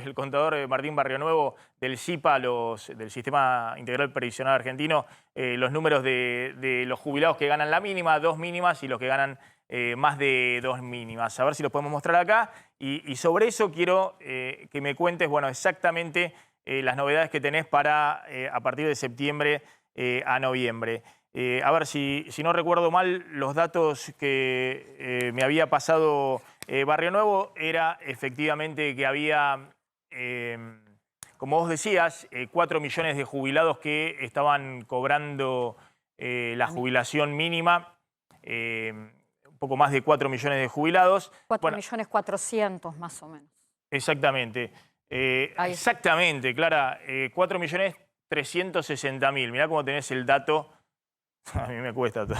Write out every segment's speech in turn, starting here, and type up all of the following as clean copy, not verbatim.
el contador Martín Barrionuevo del SIPA, del Sistema Integral Previsional Argentino, los números de los jubilados que ganan la mínima, 2 mínimas, y los que ganan más de 2 mínimas. A ver si los podemos mostrar acá. Y sobre eso quiero que me cuentes, bueno, exactamente las novedades que tenés para a partir de septiembre a noviembre. A ver, si no recuerdo mal, los datos que me había pasado Barrionuevo era efectivamente que había, como vos decías, 4 millones de jubilados que estaban cobrando la jubilación mínima, un poco más de 4 millones de jubilados. 4.400.000 más o menos. Exactamente. Exactamente, Clara, 4.360.000. Mirá cómo tenés el dato. A mí me cuesta todo.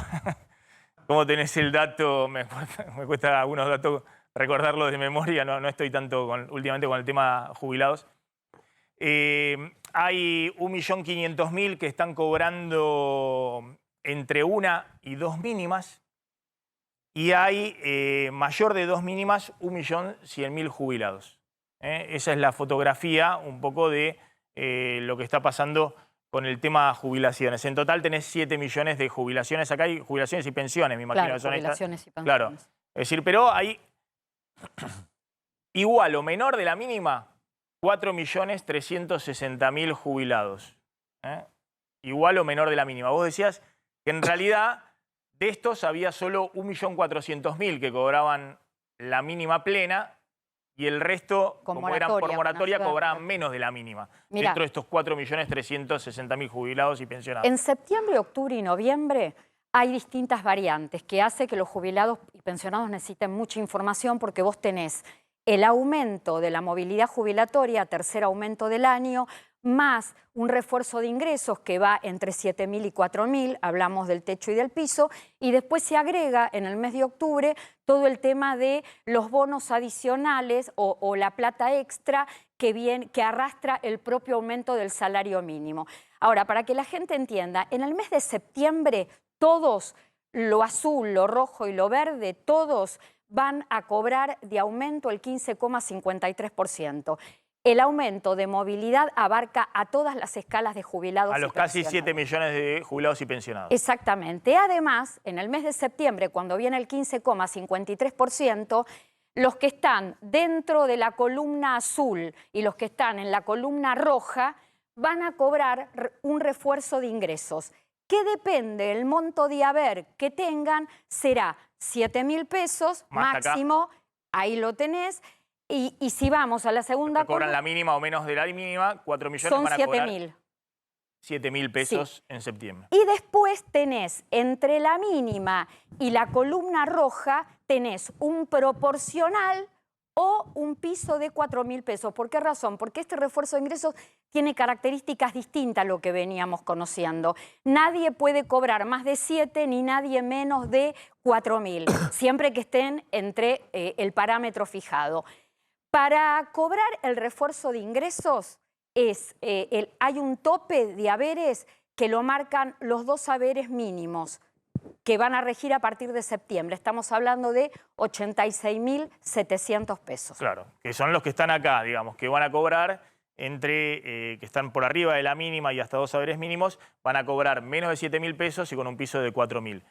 ¿Cómo tenés el dato? Me cuesta algunos datos recordarlos de memoria, no estoy tanto últimamente con el tema jubilados. Hay 1.500.000 que están cobrando entre 1 y 2 mínimas, y hay mayor de 2 mínimas 1.100.000 jubilados. Esa es la fotografía un poco de lo que está pasando con el tema jubilaciones. En total tenés 7 millones de jubilaciones. Acá hay jubilaciones y pensiones, me imagino. Claro, que son jubilaciones estas. y pensiones. Claro. Es decir, pero hay igual o menor de la mínima, 4.360.000 jubilados. Igual o menor de la mínima. Vos decías que en realidad de estos había solo 1.400.000 que cobraban la mínima plena, y el resto, como eran por moratoria, cobraban menos de la mínima. Mirá, dentro de estos 4.360.000 jubilados y pensionados. En septiembre, octubre y noviembre hay distintas variantes que hace que los jubilados y pensionados necesiten mucha información, porque vos tenés el aumento de la movilidad jubilatoria, tercer aumento del año, más un refuerzo de ingresos que va entre 7.000 y 4.000, hablamos del techo y del piso, y después se agrega en el mes de octubre todo el tema de los bonos adicionales o la plata extra que arrastra el propio aumento del salario mínimo. Ahora, para que la gente entienda, en el mes de septiembre todos, lo azul, lo rojo y lo verde, todos van a cobrar de aumento el 15,53%. El aumento de movilidad abarca a todas las escalas de jubilados. A los casi 7 millones de jubilados y pensionados. Exactamente. Además, en el mes de septiembre, cuando viene el 15,53%, los que están dentro de la columna azul y los que están en la columna roja van a cobrar un refuerzo de ingresos, que depende del monto de haber que tengan, será 7.000 pesos máximo, ahí lo tenés. Y si vamos a la segunda... Que cobran la mínima o menos de la mínima, 4 millones son van a cobrar 7.000 pesos sí. En septiembre. Y después tenés, entre la mínima y la columna roja, tenés un proporcional o un piso de 4.000 pesos. ¿Por qué razón? Porque este refuerzo de ingresos tiene características distintas a lo que veníamos conociendo. Nadie puede cobrar más de 7 ni nadie menos de 4.000, siempre que estén entre el parámetro fijado. Para cobrar el refuerzo de ingresos hay un tope de haberes que lo marcan los 2 haberes mínimos que van a regir a partir de septiembre. Estamos hablando de 86.700 pesos. Claro, que son los que están acá, digamos, que van a cobrar que están por arriba de la mínima y hasta 2 haberes mínimos, van a cobrar menos de 7.000 pesos y con un piso de 4.000.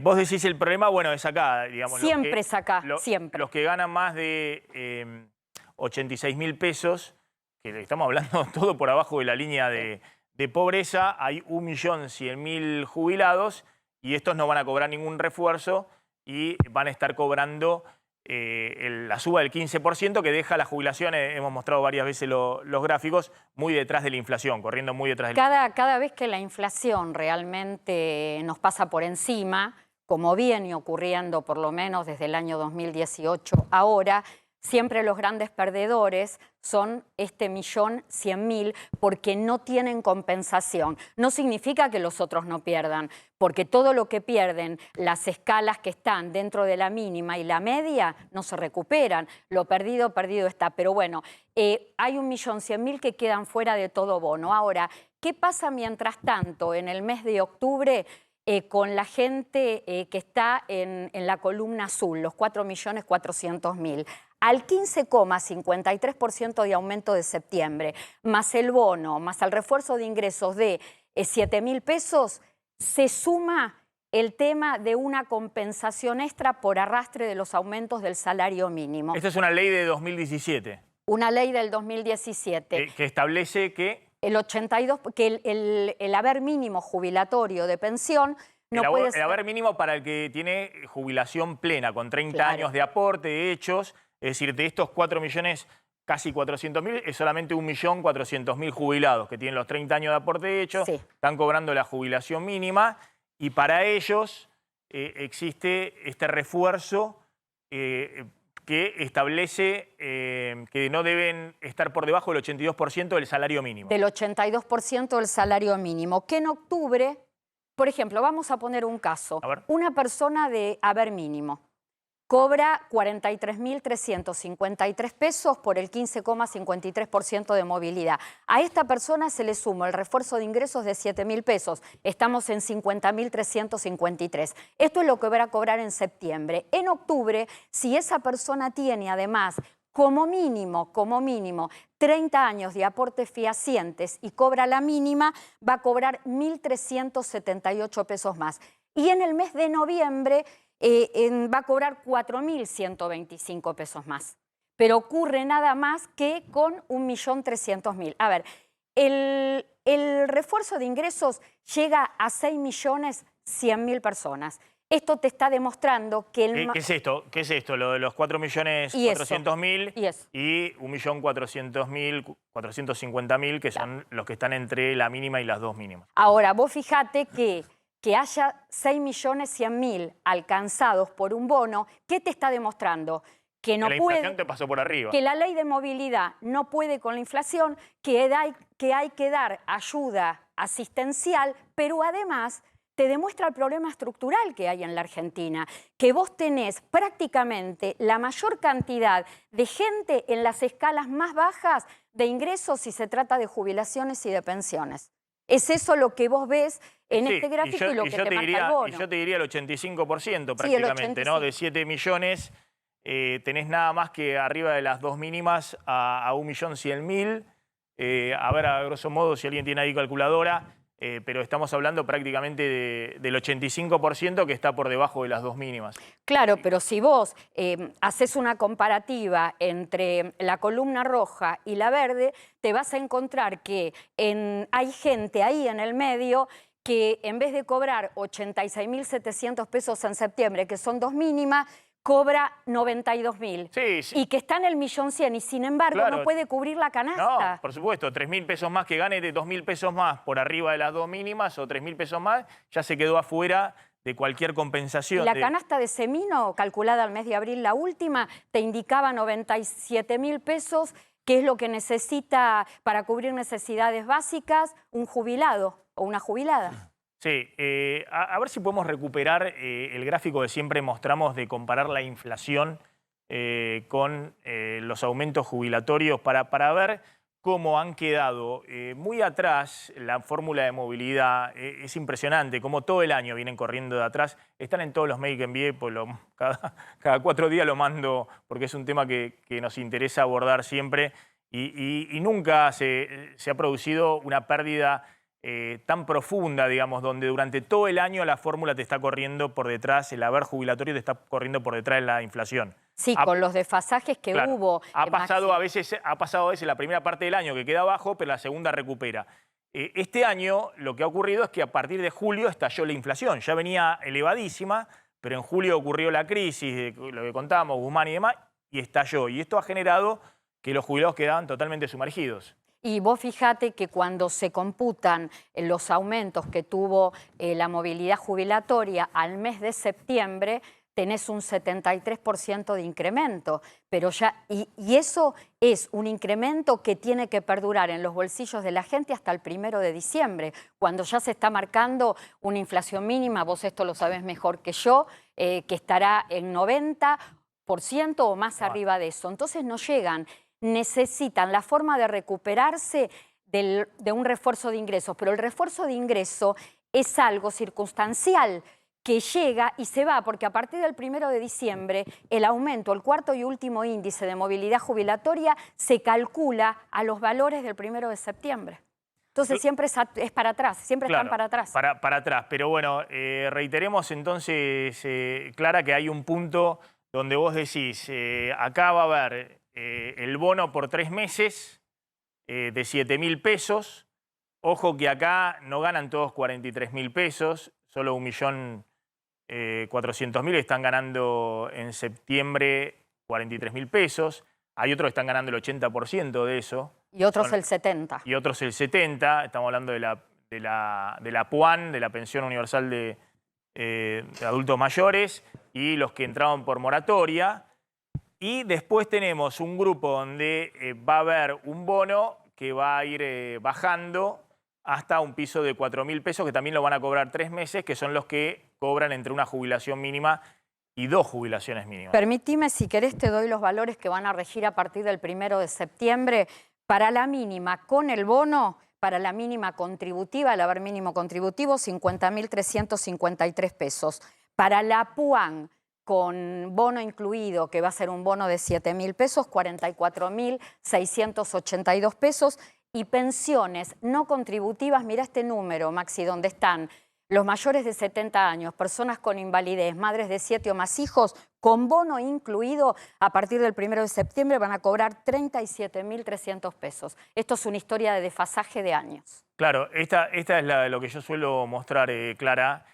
Vos decís el problema, bueno, es acá, digamos. Siempre es acá, siempre. Los que ganan más de 86.000 pesos, que estamos hablando todo por abajo de la línea de pobreza, hay 1.100.000 jubilados y estos no van a cobrar ningún refuerzo y van a estar cobrando la suba del 15% que deja la jubilación, hemos mostrado varias veces los gráficos, muy detrás de la inflación, corriendo muy detrás de la inflación. Cada vez que la inflación realmente nos pasa por encima, como viene ocurriendo por lo menos desde el año 2018 ahora, siempre los grandes perdedores son 1.100.000 porque no tienen compensación. No significa que los otros no pierdan, porque todo lo que pierden, las escalas que están dentro de la mínima y la media, no se recuperan. Lo perdido, perdido está. Pero bueno, hay 1.100.000 que quedan fuera de todo bono. Ahora, ¿qué pasa mientras tanto en el mes de octubre? Con la gente que está en la columna azul, los 4.400.000. al 15,53% de aumento de septiembre, más el bono, más el refuerzo de ingresos de 7.000 pesos, se suma el tema de una compensación extra por arrastre de los aumentos del salario mínimo. Esta es una ley de 2017. Una ley del 2017. Que establece que... El 82, que el haber mínimo jubilatorio de pensión no puede ser... El haber mínimo para el que tiene jubilación plena, con 30 años de aporte, hechos, es decir, de estos 4 millones, casi 400.000, es solamente 1.400.000 jubilados que tienen los 30 años de aporte hechos, están cobrando la jubilación mínima y para ellos existe este refuerzo que establece que no deben estar por debajo del 82% del salario mínimo. Del 82% del salario mínimo, que en octubre, por ejemplo, vamos a poner un caso. Una persona de haber mínimo cobra 43.353 pesos por el 15,53% de movilidad. A esta persona se le suma el refuerzo de ingresos de 7.000 pesos. Estamos en 50.353. Esto es lo que va a cobrar en septiembre. En octubre, si esa persona tiene además como mínimo, 30 años de aportes fehacientes y cobra la mínima, va a cobrar 1.378 pesos más. Y en el mes de noviembre va a cobrar 4.125 pesos más. Pero ocurre nada más que con 1.300.000. A ver, el refuerzo de ingresos llega a 6.100.000 personas. Esto te está demostrando que... ¿Qué es esto? ¿Qué es esto? Lo de los 4.400.000 y 1.400.000, 450.000, que son los que están entre la mínima y las dos mínimas. Ahora, vos fijate que haya 6.100.000 alcanzados por un bono, ¿qué te está demostrando? Que no la puede, inflación te pasó por arriba. Que la ley de movilidad no puede con la inflación, que hay que dar ayuda asistencial, pero además te demuestra el problema estructural que hay en la Argentina, que vos tenés prácticamente la mayor cantidad de gente en las escalas más bajas de ingresos si se trata de jubilaciones y de pensiones. Es eso lo que vos ves en este gráfico y lo que te marca el bono. Y yo te diría el 85% prácticamente, ¿no? De 7 millones tenés nada más que arriba de las dos mínimas a 1.100.000. A ver, a grosso modo, si alguien tiene ahí calculadora, pero estamos hablando prácticamente del 85% que está por debajo de las dos mínimas. Claro, pero si vos haces una comparativa entre la columna roja y la verde, te vas a encontrar que hay gente ahí en el medio que en vez de cobrar 86.700 pesos en septiembre, que son dos mínimas, cobra 92.000. Sí. Y que está en el 1.100.000 y sin embargo no puede cubrir la canasta. No, por supuesto, 3.000 pesos más que gane de 2.000 pesos más por arriba de las dos mínimas o 3.000 pesos más, ya se quedó afuera de cualquier compensación. La canasta de Semino, calculada al mes de abril, la última, te indicaba 97.000 pesos, que es lo que necesita para cubrir necesidades básicas un jubilado o una jubilada. Sí, a ver si podemos recuperar el gráfico que siempre mostramos de comparar la inflación con los aumentos jubilatorios para ver cómo han quedado muy atrás la fórmula de movilidad. Es impresionante cómo todo el año vienen corriendo de atrás. Están en todos los mails que envié, pues cada 4 días lo mando porque es un tema que nos interesa abordar siempre y nunca se ha producido una pérdida tan profunda, digamos, donde durante todo el año la fórmula te está corriendo por detrás, el haber jubilatorio te está corriendo por detrás de la inflación. Sí, con los desfasajes que hubo. Ha pasado a veces la primera parte del año que queda abajo, pero la segunda recupera. Este año lo que ha ocurrido es que a partir de julio estalló la inflación. Ya venía elevadísima, pero en julio ocurrió la crisis, de lo que contábamos, Guzmán y demás, y estalló. Y esto ha generado que los jubilados quedaban totalmente sumergidos. Y vos fijate que cuando se computan los aumentos que tuvo la movilidad jubilatoria al mes de septiembre, tenés un 73% de incremento. Pero y eso es un incremento que tiene que perdurar en los bolsillos de la gente hasta el 1 de diciembre, cuando ya se está marcando una inflación mínima, vos esto lo sabés mejor que yo, que estará en 90% o más arriba de eso. Entonces no llegan. Necesitan la forma de recuperarse de un refuerzo de ingresos, pero el refuerzo de ingreso es algo circunstancial que llega y se va, porque a partir del 1 de diciembre el aumento, el cuarto y último índice de movilidad jubilatoria se calcula a los valores del 1 de septiembre. Entonces siempre es para atrás, siempre Claro, están para atrás. Para atrás, pero bueno, reiteremos entonces, Clara, que hay un punto donde vos decís, acá va a haber el bono por 3 meses de 7.000 pesos. Ojo que acá no ganan todos 43.000 pesos, solo 1.400.000 están ganando en septiembre 43.000 pesos. Hay otros que están ganando el 80% de eso. Y otros el 70%. Y otros el 70%. Estamos hablando de la PUAN, de la Pensión Universal de Adultos Mayores, y los que entraron por moratoria. Y después tenemos un grupo donde va a haber un bono que va a ir bajando hasta un piso de 4.000 pesos, que también lo van a cobrar 3 meses, que son los que cobran entre una jubilación mínima y 2 jubilaciones mínimas. Permitime, si querés, te doy los valores que van a regir a partir del 1 de septiembre. Para la mínima con el bono, para la mínima contributiva, el haber mínimo contributivo, 50.353 pesos. Para la PUAN, con bono incluido, que va a ser un bono de 7.000 pesos, 44.682 pesos. Y pensiones no contributivas, mira este número, Maxi, donde están los mayores de 70 años, personas con invalidez, madres de 7 o más hijos, con bono incluido, a partir del 1 de septiembre van a cobrar 37.300 pesos. Esto es una historia de desfasaje de años. Claro, esta es lo que yo suelo mostrar, Clara,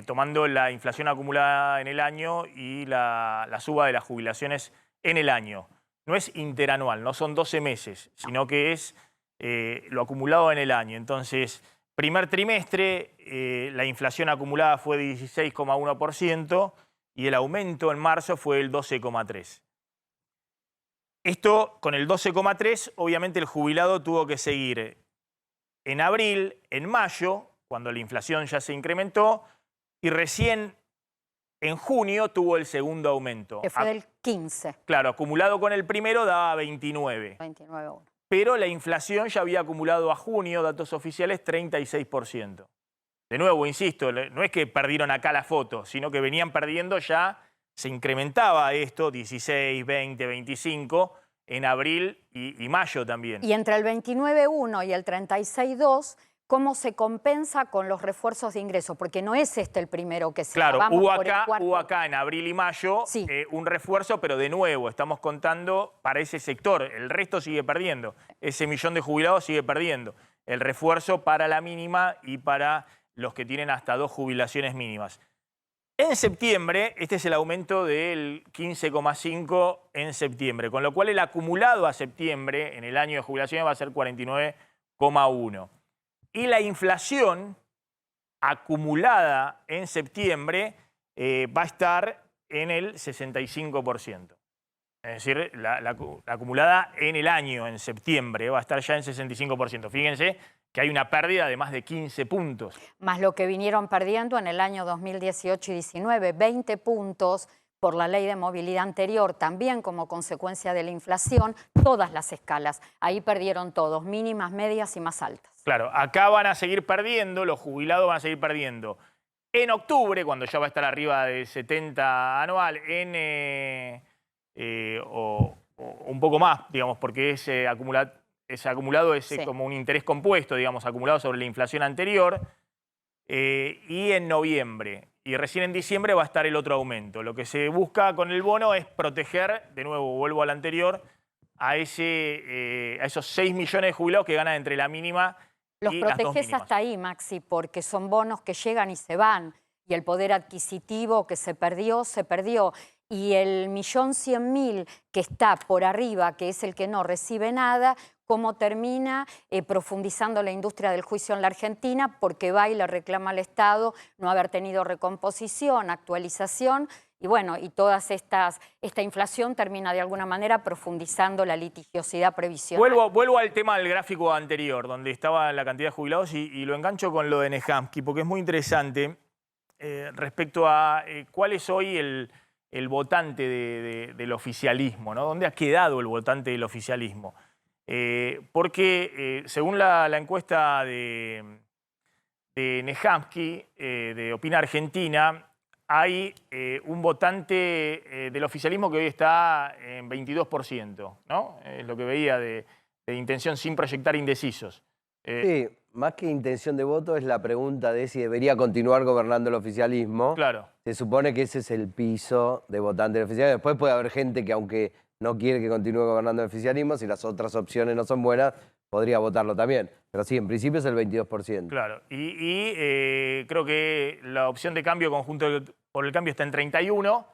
tomando la inflación acumulada en el año y la suba de las jubilaciones en el año. No es interanual, no son 12 meses, sino que es lo acumulado en el año. Entonces, primer trimestre, la inflación acumulada fue de 16,1% y el aumento en marzo fue el 12,3%. Esto, con el 12,3%, obviamente el jubilado tuvo que seguir en abril, en mayo, cuando la inflación ya se incrementó, y recién en junio tuvo el segundo aumento. Que fue del 15%. Claro, acumulado con el primero daba 29. 29,1%. Pero la inflación ya había acumulado a junio, datos oficiales, 36%. De nuevo, insisto, no es que perdieron acá la foto, sino que venían perdiendo ya, se incrementaba esto, 16, 20, 25, en abril y mayo también. Y entre el 29,1 y el 36,2, ¿cómo se compensa con los refuerzos de ingresos? Porque no es este el primero que se da. Claro, hubo acá en abril y mayo sí, un refuerzo, pero de nuevo estamos contando para ese sector. El resto sigue perdiendo. Ese millón de jubilados sigue perdiendo. El refuerzo para la mínima y para los que tienen hasta 2 jubilaciones mínimas. En septiembre, este es el aumento del 15,5 en septiembre, con lo cual el acumulado a septiembre en el año de jubilaciones va a ser 49,1. Y la inflación acumulada en septiembre va a estar en el 65%. Es decir, la acumulada en el año, en septiembre, va a estar ya en 65%. Fíjense que hay una pérdida de más de 15 puntos. Más lo que vinieron perdiendo en el año 2018 y 19, 20 puntos por la ley de movilidad anterior, también como consecuencia de la inflación, todas las escalas. Ahí perdieron todos, mínimas, medias y más altas. Claro, acá van a seguir perdiendo, los jubilados van a seguir perdiendo. En octubre, cuando ya va a estar arriba de 70 anual, o un poco más, digamos, porque ese acumulado es sí, como un interés compuesto, digamos, acumulado sobre la inflación anterior, y en noviembre. Y recién en diciembre va a estar el otro aumento. Lo que se busca con el bono es proteger, de nuevo, vuelvo al anterior, a esos 6 millones de jubilados que ganan entre la mínima los y las 2 mínimas. Los proteges hasta ahí, Maxi, porque son bonos que llegan y se van. Y el poder adquisitivo que se perdió, se perdió. Y el 1.100.000 que está por arriba, que es el que no recibe nada, cómo termina profundizando la industria del juicio en la Argentina, porque va y le reclama al Estado no haber tenido recomposición, actualización, y bueno, y esta inflación termina de alguna manera profundizando la litigiosidad previsional. Vuelvo al tema del gráfico anterior, donde estaba la cantidad de jubilados, y lo engancho con lo de Nehamsky, porque es muy interesante respecto a cuál es hoy el votante del oficialismo, ¿no? ¿Dónde ha quedado el votante del oficialismo? Porque según la encuesta de de Nehamsky, de Opina Argentina, hay un votante del oficialismo que hoy está en 22%, ¿no? Es lo que veía de intención sin proyectar indecisos. Sí, más que intención de voto es la pregunta de si debería continuar gobernando el oficialismo. Claro. Se supone que ese es el piso de votante del oficialismo. Después puede haber gente que aunque no quiere que continúe gobernando el oficialismo, si las otras opciones no son buenas, podría votarlo también. Pero sí, en principio es el 22%. Claro, y creo que la opción de cambio conjunto por el cambio está en 31,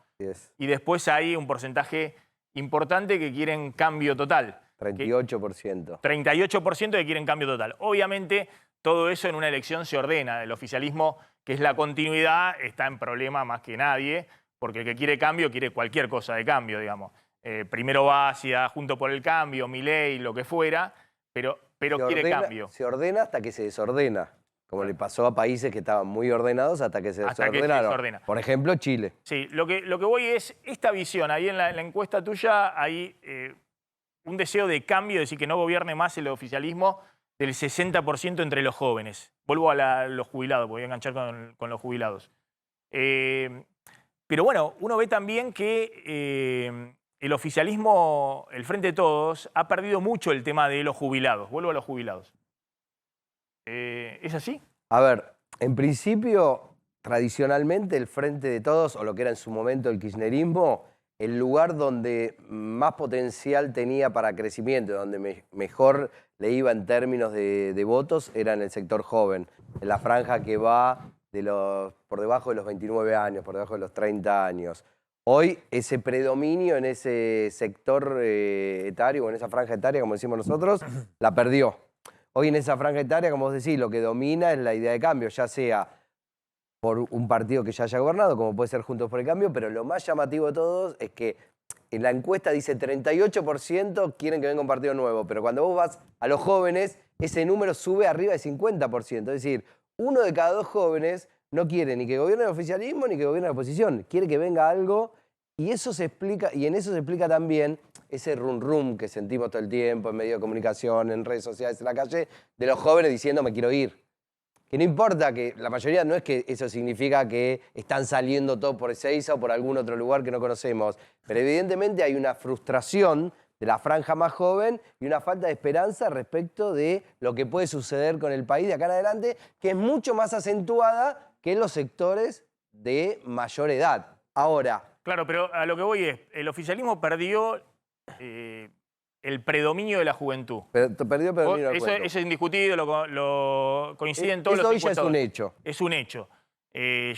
y después hay un porcentaje importante que quieren cambio total. 38%. 38% que quieren cambio total. Obviamente, todo eso en una elección se ordena. El oficialismo, que es la continuidad, está en problema más que nadie, porque el que quiere cambio quiere cualquier cosa de cambio, digamos. Primero va hacia Juntos por el Cambio, Milei, lo que fuera, pero quiere cambio. Se ordena hasta que se desordena, como le pasó a países que estaban muy ordenados hasta que se desordenaron. Por ejemplo, Chile. Sí, lo que voy es esta visión. Ahí en la encuesta tuya hay un deseo de cambio, es decir, que no gobierne más el oficialismo del 60% entre los jóvenes. Vuelvo a los jubilados, voy a enganchar con los jubilados. Pero bueno, uno ve también que el oficialismo, el Frente de Todos, ha perdido mucho el tema de los jubilados. Vuelvo a los jubilados. ¿Es así? A ver, en principio, tradicionalmente el Frente de Todos, o lo que era en su momento el kirchnerismo, el lugar donde más potencial tenía para crecimiento, donde mejor le iba en términos de votos, era en el sector joven, en la franja que va por debajo de los 29 años, por debajo de los 30 años. Hoy ese predominio en ese sector etario, o en esa franja etaria, como decimos nosotros, la perdió. Hoy en esa franja etaria, como vos decís, lo que domina es la idea de cambio, ya sea por un partido que ya haya gobernado, como puede ser Juntos por el Cambio, pero lo más llamativo de todos es que en la encuesta dice 38% quieren que venga un partido nuevo, pero cuando vos vas a los jóvenes, ese número sube arriba de 50%. Es decir, 1 de cada 2 jóvenes no quiere ni que gobierne el oficialismo ni que gobierne la oposición. Quiere que venga algo y eso se explica, y en eso se explica también ese rum que sentimos todo el tiempo en medios de comunicación, en redes sociales, en la calle, de los jóvenes diciendo me quiero ir. Que no importa, que la mayoría no es que eso significa que están saliendo todos por Ezeiza o por algún otro lugar que no conocemos, pero evidentemente hay una frustración de la franja más joven y una falta de esperanza respecto de lo que puede suceder con el país de acá en adelante, que es mucho más acentuada que en los sectores de mayor edad. Ahora... Claro, pero a lo que voy es, el oficialismo perdió el predominio de la juventud. Perdió predominio del eso es indiscutido, lo coinciden todos los encuestadores. Eso ya es un hecho. Es un hecho.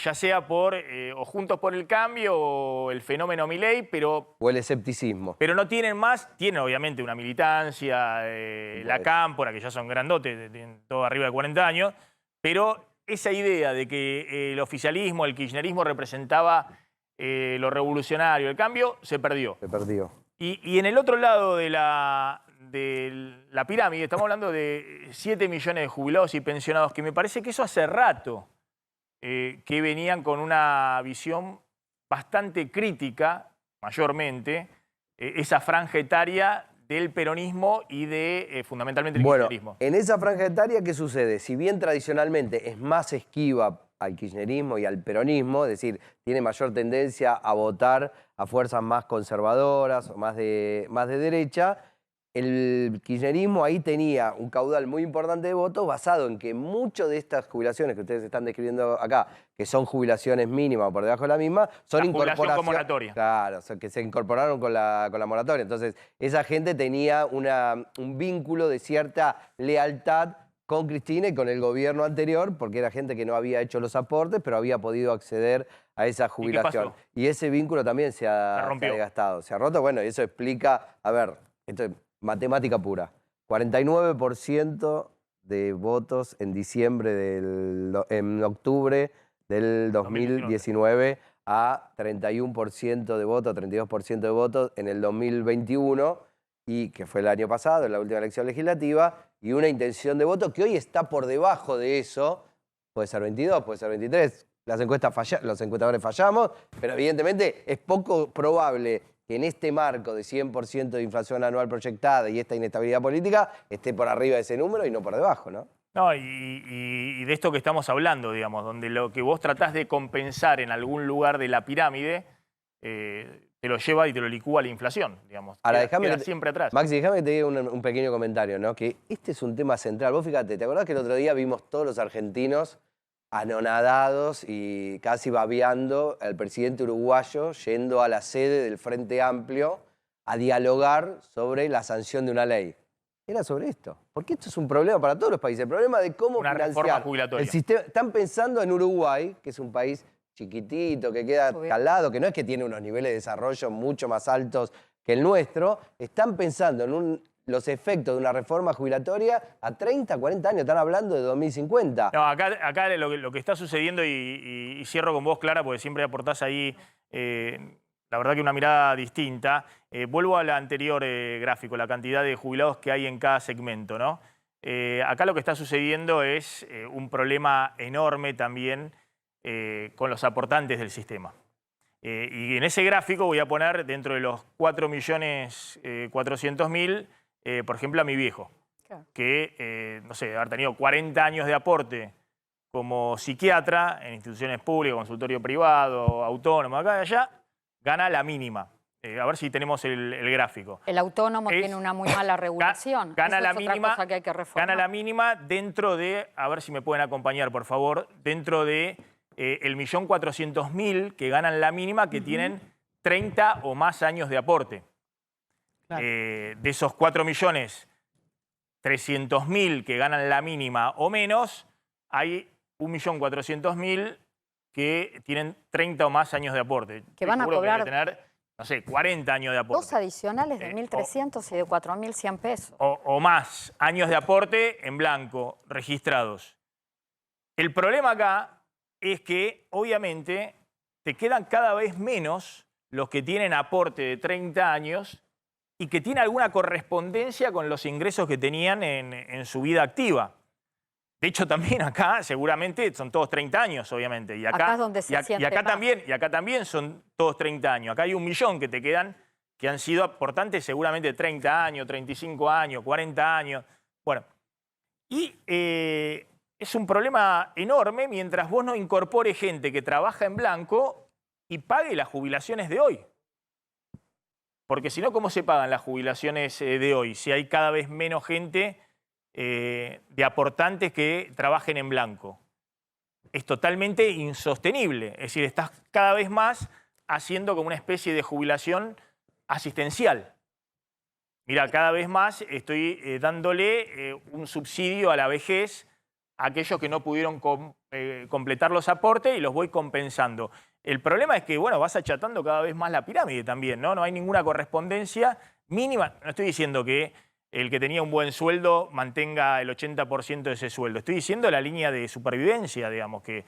Ya sea por o Juntos por el Cambio o el fenómeno Milei, o el escepticismo. Pero no tienen más, tienen obviamente una militancia, la Cámpora, que ya son grandotes, tienen todo arriba de 40 años, pero esa idea de que el oficialismo, el kirchnerismo representaba lo revolucionario, el cambio, se perdió. Se perdió. Y en el otro lado de la pirámide, estamos hablando de 7 millones de jubilados y pensionados, que me parece que eso hace rato que venían con una visión bastante crítica, mayormente, esa franja etaria del peronismo y de fundamentalmente el kirchnerismo. En esa franja etaria, ¿qué sucede? Si bien tradicionalmente es más esquiva al kirchnerismo y al peronismo, es decir, tiene mayor tendencia a votar a fuerzas más conservadoras o más de derecha, el kirchnerismo ahí tenía un caudal muy importante de votos basado en que muchas de estas jubilaciones que ustedes están describiendo acá, que son jubilaciones mínimas o por debajo de la misma, son incorporaciones. Moratoria. Claro, o sea, que se incorporaron con la moratoria. Entonces, esa gente tenía un vínculo de cierta lealtad con Cristina y con el gobierno anterior, porque era gente que no había hecho los aportes, pero había podido acceder a esa jubilación. Y ese vínculo también se ha desgastado. Se ha roto, bueno, y eso explica, a ver, esto es matemática pura. 49% de votos en en octubre del 2019 a 31% de votos, 32% de votos en el 2021, y que fue el año pasado, en la última elección legislativa, y una intención de voto que hoy está por debajo de eso, puede ser 22, puede ser 23, los encuestadores fallamos, pero evidentemente es poco probable que en este marco de 100% de inflación anual proyectada y esta inestabilidad política esté por arriba de ese número y no por debajo, ¿no? No, y de esto que estamos hablando, digamos, donde lo que vos tratás de compensar en algún lugar de la pirámide, te lo lleva y te lo licúa la inflación, digamos. Ahora, Queda siempre atrás. Maxi, déjame que te diga un pequeño comentario, ¿no? Que este es un tema central. Vos fíjate, ¿te acordás que el otro día vimos todos los argentinos anonadados y casi babeando al presidente uruguayo yendo a la sede del Frente Amplio a dialogar sobre la sanción de una ley? Era sobre esto. Porque esto es un problema para todos los países. El problema de cómo Una financiar reforma jubilatoria. el sistema. Están pensando en Uruguay, que es un país chiquitito, que queda al lado, que no es que tiene unos niveles de desarrollo mucho más altos que el nuestro. Están pensando en los efectos de una reforma jubilatoria a 30, 40 años. Están hablando de 2050. No, acá lo que está sucediendo, y cierro con vos, Clara, porque siempre aportás ahí, la verdad que una mirada distinta. Vuelvo al anterior gráfico, la cantidad de jubilados que hay en cada segmento, ¿no? Acá lo que está sucediendo es un problema enorme también con los aportantes del sistema. Y en ese gráfico voy a poner dentro de los 4.400.000, por ejemplo, a mi viejo, claro, que, no sé, haber tenido 40 años de aporte como psiquiatra en instituciones públicas, consultorio privado, autónomo, acá y allá, gana la mínima. A ver si tenemos el gráfico. El autónomo tiene una muy mala regulación. Gana la es mínima, otra cosa que hay que reformar. gana la mínima dentro de, a ver si me pueden acompañar, por favor, dentro de el 1.400.000 que ganan la mínima, que tienen 30 o más años de aporte. Claro. De esos 4.300.000 que ganan la mínima o menos, hay 1.400.000 que tienen 30 o más años de aporte. Que van a cobrar, que tener, no sé, 40 años de aporte. Dos adicionales de 1.300 y de 4.100 pesos. O más años de aporte en blanco, registrados. El problema acá es que, obviamente, te quedan cada vez menos los que tienen aporte de 30 años y que tienen alguna correspondencia con los ingresos que tenían en su vida activa. De hecho, también acá seguramente son todos 30 años, obviamente. Y acá es donde se siente y acá también son todos 30 años. Acá hay 1 millón que te quedan, que han sido aportantes seguramente 30 años, 35 años, 40 años. Bueno, y es un problema enorme mientras vos no incorpores gente que trabaja en blanco y pague las jubilaciones de hoy. Porque si no, ¿cómo se pagan las jubilaciones de hoy? Si hay cada vez menos gente de aportantes que trabajen en blanco. Es totalmente insostenible. Es decir, estás cada vez más haciendo como una especie de jubilación asistencial. Mira, cada vez más estoy dándole un subsidio a la vejez a aquellos que no pudieron completar los aportes y los voy compensando. El problema es que, bueno, vas achatando cada vez más la pirámide también, ¿no? No hay ninguna correspondencia mínima. No estoy diciendo que el que tenía un buen sueldo mantenga el 80% de ese sueldo. Estoy diciendo la línea de supervivencia, digamos, que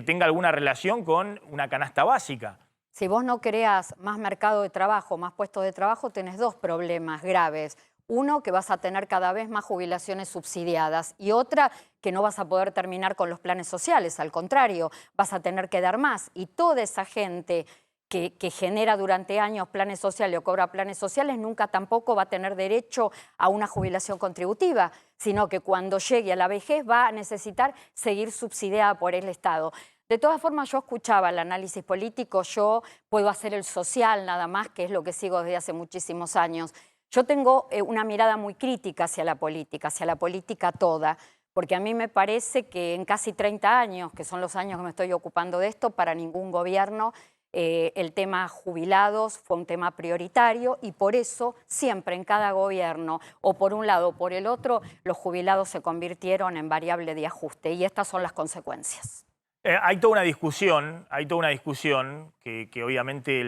tenga alguna relación con una canasta básica. Si vos no creas más mercado de trabajo, más puestos de trabajo, tenés dos problemas graves. Uno, que vas a tener cada vez más jubilaciones subsidiadas y otra, que no vas a poder terminar con los planes sociales. Al contrario, vas a tener que dar más. Y toda esa gente que genera durante años planes sociales o cobra planes sociales nunca tampoco va a tener derecho a una jubilación contributiva, sino que cuando llegue a la vejez va a necesitar seguir subsidiada por el Estado. De todas formas, yo escuchaba el análisis político, yo puedo hacer el social nada más, que es lo que sigo desde hace muchísimos años. Yo tengo una mirada muy crítica hacia la política toda, porque a mí me parece que en casi 30 años, que son los años que me estoy ocupando de esto, para ningún gobierno el tema jubilados fue un tema prioritario y por eso siempre en cada gobierno, o por un lado o por el otro, los jubilados se convirtieron en variable de ajuste y estas son las consecuencias. Hay toda una discusión que obviamente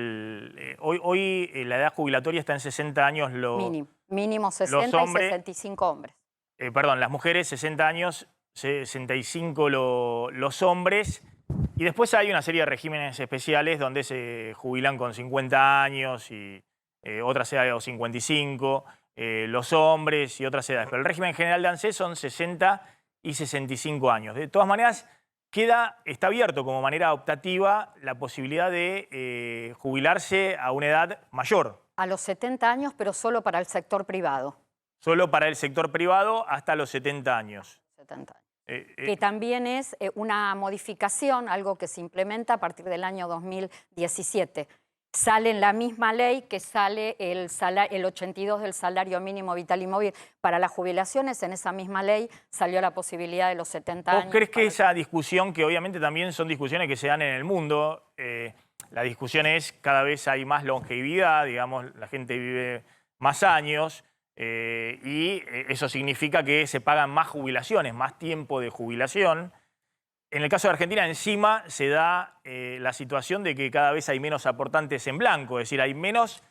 hoy la edad jubilatoria está en 60 años. Mínimo 60 hombres, y 65 hombres. Perdón, las mujeres 60 años, 65 los hombres. Y después hay una serie de regímenes especiales donde se jubilan con 50 años y otras edades o 55, los hombres y otras edades. Pero el régimen general de ANSES son 60 y 65 años. De todas maneras, está abierto como manera optativa la posibilidad de jubilarse a una edad mayor. A los 70 años, pero solo para el sector privado. Solo para el sector privado hasta los 70 años. 70 años. Que también es una modificación, algo que se implementa a partir del año 2017. Sale en la misma ley que sale el 82 del salario mínimo vital y móvil para las jubilaciones. En esa misma ley salió la posibilidad de los 70 años. ¿Vos crees que esa discusión, que obviamente también son discusiones que se dan en el mundo, la discusión es cada vez hay más longevidad, digamos, la gente vive más años y eso significa que se pagan más jubilaciones, más tiempo de jubilación? En el caso de Argentina, encima se da la situación de que cada vez hay menos aportantes en blanco, es decir, hay menos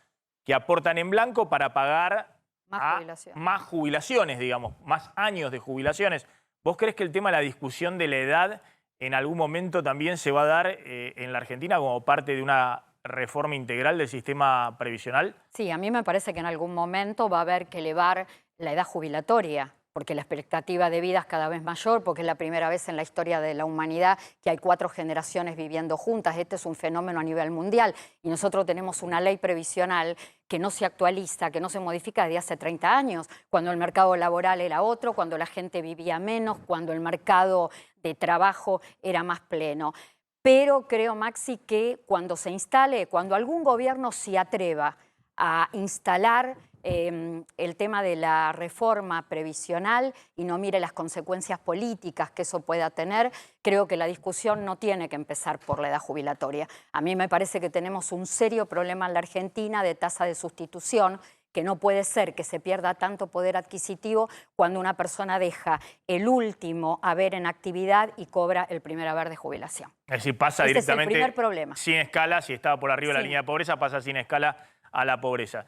que aportan en blanco para pagar más jubilaciones, digamos, más años de jubilaciones. ¿Vos crees que el tema de la discusión de la edad en algún momento también se va a dar en la Argentina como parte de una reforma integral del sistema previsional? Sí, a mí me parece que en algún momento va a haber que elevar la edad jubilatoria, porque la expectativa de vida es cada vez mayor, porque es la primera vez en la historia de la humanidad que hay 4 generaciones viviendo juntas. Este es un fenómeno a nivel mundial y nosotros tenemos una ley previsional que no se actualiza, que no se modifica desde hace 30 años, cuando el mercado laboral era otro, cuando la gente vivía menos, cuando el mercado de trabajo era más pleno. Pero creo, Maxi, que cuando se instale, cuando algún gobierno se atreva a instalar el tema de la reforma previsional y no mire las consecuencias políticas que eso pueda tener, creo que la discusión no tiene que empezar por la edad jubilatoria. A mí me parece que tenemos un serio problema en la Argentina de tasa de sustitución, que no puede ser que se pierda tanto poder adquisitivo cuando una persona deja el último haber en actividad y cobra el primer haber de jubilación. Es decir, pasa Ese directamente es el primer problema. Sin escala, si estaba por arriba de la línea de pobreza, pasa sin escala a la pobreza.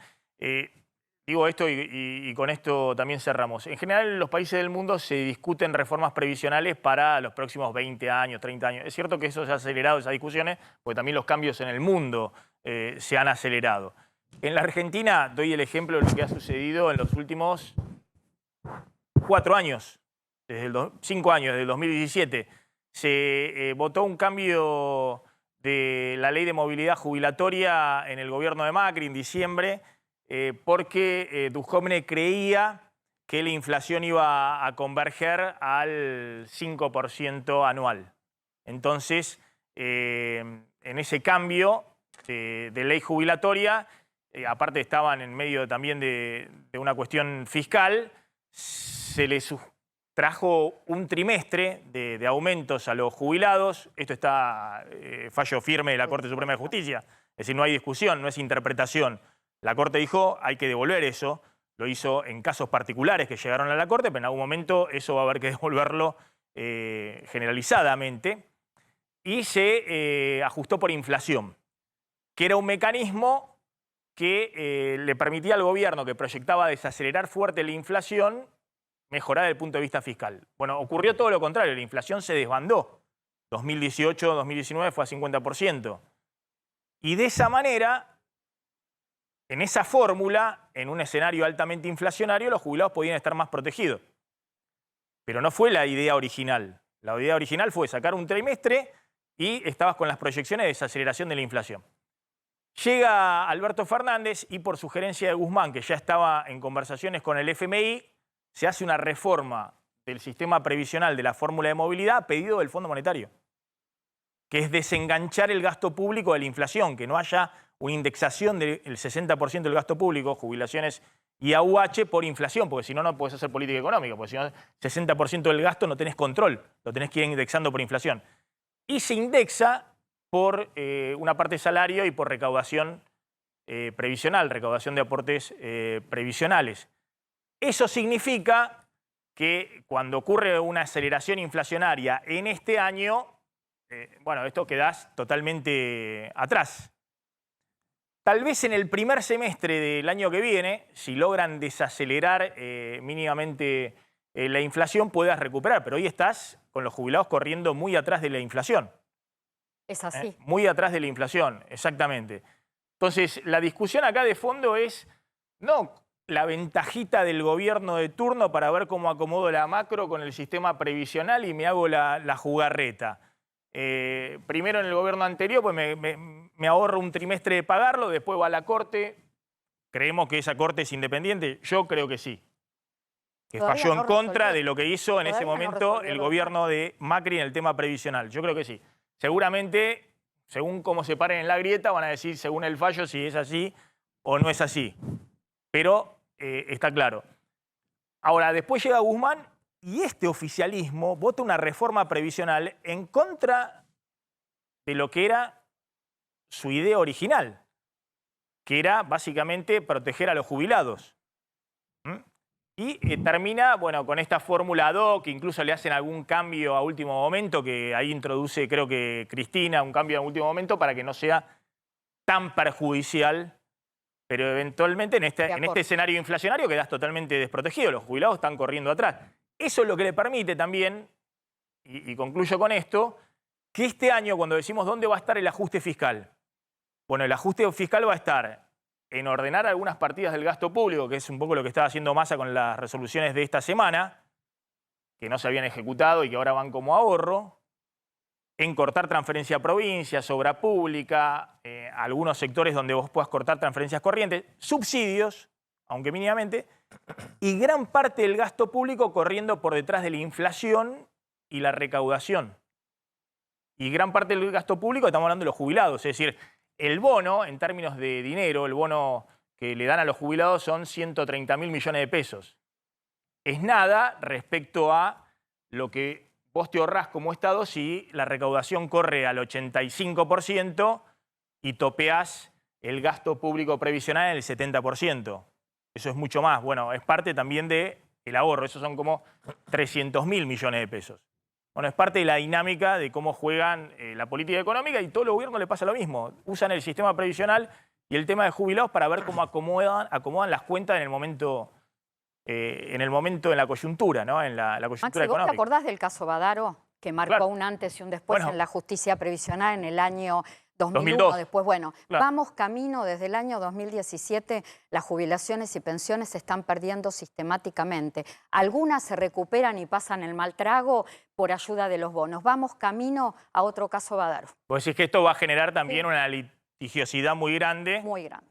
Digo esto y con esto también cerramos. En general, en los países del mundo se discuten reformas previsionales para los próximos 20 años, 30 años. Es cierto que eso se ha acelerado, esas discusiones, porque también los cambios en el mundo se han acelerado. En la Argentina, doy el ejemplo de lo que ha sucedido en los últimos 4 años, 5 años, desde el 2017. Se votó un cambio de la ley de movilidad jubilatoria en el gobierno de Macri en diciembre, porque Duhovne creía que la inflación iba a converger al 5% anual. Entonces, en ese cambio de ley jubilatoria, aparte estaban en medio también de una cuestión fiscal, se les trajo un trimestre de aumentos a los jubilados. Esto está fallo firme de la Corte Suprema de Justicia, es decir, no hay discusión, no es interpretación. La Corte dijo hay que devolver eso, lo hizo en casos particulares que llegaron a la Corte, pero en algún momento eso va a haber que devolverlo generalizadamente, y se ajustó por inflación, que era un mecanismo que le permitía al gobierno, que proyectaba desacelerar fuerte la inflación, mejorar desde el punto de vista fiscal. Bueno, ocurrió todo lo contrario, la inflación se desbandó. 2018-2019 fue a 50%. Y de esa manera, en esa fórmula, en un escenario altamente inflacionario, los jubilados podían estar más protegidos. Pero no fue la idea original. La idea original fue sacar un trimestre y estabas con las proyecciones de desaceleración de la inflación. Llega Alberto Fernández y por sugerencia de Guzmán, que ya estaba en conversaciones con el FMI, se hace una reforma del sistema previsional de la fórmula de movilidad a pedido del Fondo Monetario, que es desenganchar el gasto público de la inflación, que no haya una indexación del 60% del gasto público, jubilaciones y AUH, por inflación, porque si no, no podés hacer política económica, porque si no, 60% del gasto no tenés control, lo tenés que ir indexando por inflación. Y se indexa por una parte de salario y por recaudación previsional, recaudación de aportes previsionales. Eso significa que cuando ocurre una aceleración inflacionaria en este año, bueno, esto quedás totalmente atrás. Tal vez en el primer semestre del año que viene, si logran desacelerar mínimamente la inflación, puedas recuperar, pero hoy estás con los jubilados corriendo muy atrás de la inflación. Es así. Muy atrás de la inflación, exactamente. Entonces, la discusión acá de fondo es no la ventajita del gobierno de turno para ver cómo acomodo la macro con el sistema previsional y me hago la jugarreta. Primero en el gobierno anterior pues me ahorro un trimestre de pagarlo, después va a la Corte. ¿Creemos que esa Corte es independiente? Yo creo que sí. que Todavía falló no en contra resolvió. de lo que hizo en ese Todavía no momento resolvió el lo gobierno de Macri en el tema previsional. Yo creo que sí. Seguramente, según cómo se paren en la grieta, van a decir según el fallo si es así o no es así. Pero está claro. Ahora, después llega Guzmán y este oficialismo vota una reforma previsional en contra de lo que era su idea original, que era básicamente proteger a los jubilados. ¿Mm? Y termina, bueno, con esta fórmula ad hoc, que incluso le hacen algún cambio a último momento, que ahí introduce, creo que Cristina, un cambio a último momento para que no sea tan perjudicial, pero eventualmente en este escenario inflacionario quedás totalmente desprotegido, los jubilados están corriendo atrás. Eso es lo que le permite también, y concluyo con esto, que este año, cuando decimos dónde va a estar el ajuste fiscal, bueno, el ajuste fiscal va a estar en ordenar algunas partidas del gasto público, que es un poco lo que estaba haciendo Massa con las resoluciones de esta semana, que no se habían ejecutado y que ahora van como ahorro, en cortar transferencia a provincias, obra pública, algunos sectores donde vos puedas cortar transferencias corrientes, subsidios, aunque mínimamente, y gran parte del gasto público corriendo por detrás de la inflación y la recaudación. Y gran parte del gasto público, estamos hablando de los jubilados, es decir, el bono, en términos de dinero, el bono que le dan a los jubilados son 130.000 millones de pesos. Es nada respecto a lo que vos te ahorrás como Estado si la recaudación corre al 85% y topeás el gasto público previsional en el 70%. Eso es mucho más. Bueno, es parte también del ahorro. Esos son como 300.000 millones de pesos. Bueno, es parte de la dinámica de cómo juegan la política económica y todos los gobiernos le pasa lo mismo. Usan el sistema previsional y el tema de jubilados para ver cómo acomodan las cuentas en el momento, en la coyuntura, ¿no? En la coyuntura Maxi, ¿vos económica. te acordás del caso Badaro? Que marcó Claro. un antes y un después Bueno. en la justicia previsional en el año 2001. 2002. Después, bueno, Claro. vamos camino desde el año 2017, las jubilaciones y pensiones se están perdiendo sistemáticamente. Algunas se recuperan y pasan el mal trago por ayuda de los bonos. Vamos camino a otro caso Badaro. Vos decís que esto va a generar también una litigiosidad muy grande. Muy grande.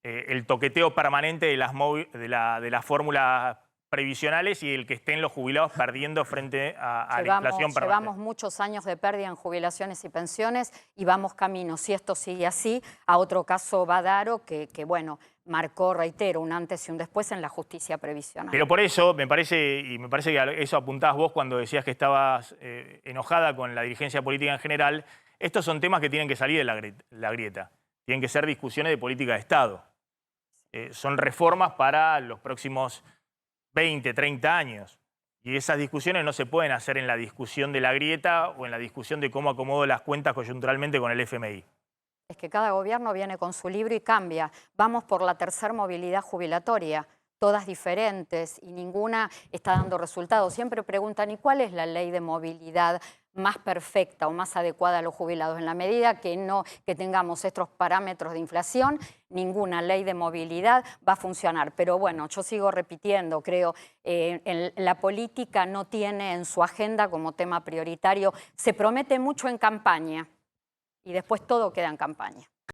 El toqueteo permanente de las fórmulas previsionales y el que estén los jubilados perdiendo frente a la inflación permanente. Llevamos muchos años de pérdida en jubilaciones y pensiones y vamos camino, si esto sigue así, a otro caso Badaro que bueno, marcó, reitero, un antes y un después en la justicia previsional. Pero por eso, me parece que eso apuntabas vos cuando decías que estabas enojada con la dirigencia política en general, estos son temas que tienen que salir de la grieta. Tienen que ser discusiones de política de Estado. Son reformas para los próximos 20, 30 años. Y esas discusiones no se pueden hacer en la discusión de la grieta o en la discusión de cómo acomodo las cuentas coyunturalmente con el FMI. Es que cada gobierno viene con su libro y cambia. Vamos por la tercera movilidad jubilatoria, todas diferentes y ninguna está dando resultados. Siempre preguntan, ¿y cuál es la ley de movilidad más perfecta o más adecuada a los jubilados? En la medida que tengamos estos parámetros de inflación, ninguna ley de movilidad va a funcionar. Pero bueno, yo sigo repitiendo, creo, la política no tiene en su agenda como tema prioritario, se promete mucho en campaña y después todo queda en campaña.